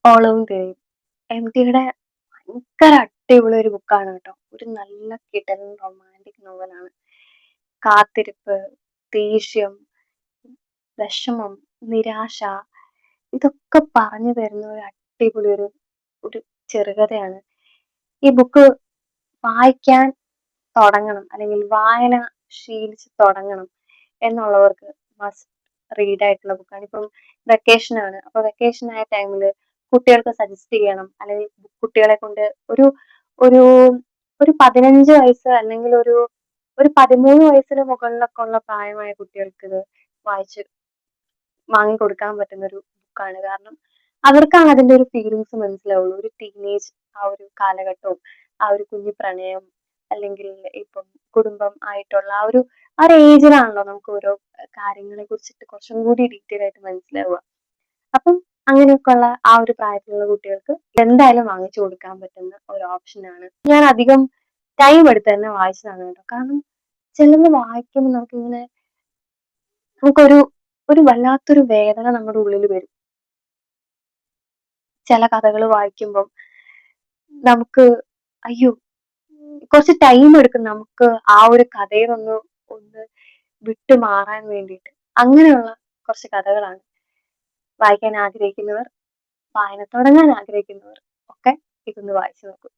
ഓളവും തേയും. എം.ടിയുടെ ഭയങ്കര അടിപൊളി ഒരു ബുക്കാണ് കേട്ടോ. ഒരു നല്ല കിടിലൻ റൊമാന്റിക് നോവലാണ്. കാത്തിരിപ്പ്, ദേഷ്യം, വിഷമം, നിരാശ ഇതൊക്കെ പറഞ്ഞു തരുന്ന ഒരു അടിപൊളി ഒരു ഒരു ചെറുകഥയാണ്. ഈ ബുക്ക് വായിക്കാൻ തുടങ്ങണം അല്ലെങ്കിൽ വായന ശീലിച്ച് തുടങ്ങണം എന്നുള്ളവർക്ക് മസ്റ്റ് റീഡ് ആയിട്ടുള്ള ബുക്കാണ്. ഇപ്പം വെക്കേഷനാണ്. അപ്പൊ വെക്കേഷൻ ആയ ടൈമില് കുട്ടികൾക്ക് സജസ്റ്റ് ചെയ്യണം അല്ലെങ്കിൽ കുട്ടികളെ കൊണ്ട് ഒരു ഒരു ഒരു 15 വയസ്സ് അല്ലെങ്കിൽ ഒരു 13 വയസ്സിന് മുകളിലൊക്കെ ഉള്ള പ്രായമായ കുട്ടികൾക്ക് ഇത് വായിച്ച് വാങ്ങിക്കൊടുക്കാൻ പറ്റുന്ന ഒരു ബുക്കാണ്. കാരണം അവർക്കാണ് അതിന്റെ ഒരു ഫീലിങ്സ് മനസ്സിലാവുള്ളൂ. ഒരു ടീനേജ് ആ ഒരു കാലഘട്ടവും ആ ഒരു കുഞ്ഞു പ്രണയം അല്ലെങ്കിൽ ഇപ്പം കുടുംബം ആയിട്ടുള്ള ആ ഒരു ഏജിലാണല്ലോ നമുക്ക് ഓരോ കാര്യങ്ങളെ കുറിച്ചിട്ട് കുറച്ചും കൂടി ഡീറ്റെയിൽ ആയിട്ട് മനസ്സിലാവുക. അപ്പം അങ്ങനെയൊക്കെയുള്ള ആ ഒരു പ്രായത്തിലുള്ള കുട്ടികൾക്ക് എന്തായാലും വാങ്ങിച്ചു കൊടുക്കാൻ പറ്റുന്ന ഒരു ഓപ്ഷനാണ്. ഞാൻ അധികം ടൈം എടുത്ത് തന്നെ വായിച്ചതാണ് കേട്ടോ. കാരണം ചിലത് വായിക്കുമ്പോൾ നമുക്കൊരു ഒരു വല്ലാത്തൊരു വേദന നമ്മുടെ ഉള്ളിൽ വരും. ചില കഥകൾ വായിക്കുമ്പം നമുക്ക് അയ്യോ കുറച്ച് ടൈം എടുക്കും നമുക്ക് ആ ഒരു കഥയിൽ ഒന്ന് വിട്ടു മാറാൻ വേണ്ടിയിട്ട്. അങ്ങനെയുള്ള കുറച്ച് കഥകളാണ്. വായിക്കാൻ ആഗ്രഹിക്കുന്നവർ, വായന തുടങ്ങാൻ ആഗ്രഹിക്കുന്നവർ ഒക്കെ ഇതൊന്ന് വായിച്ചു നോക്കൂ.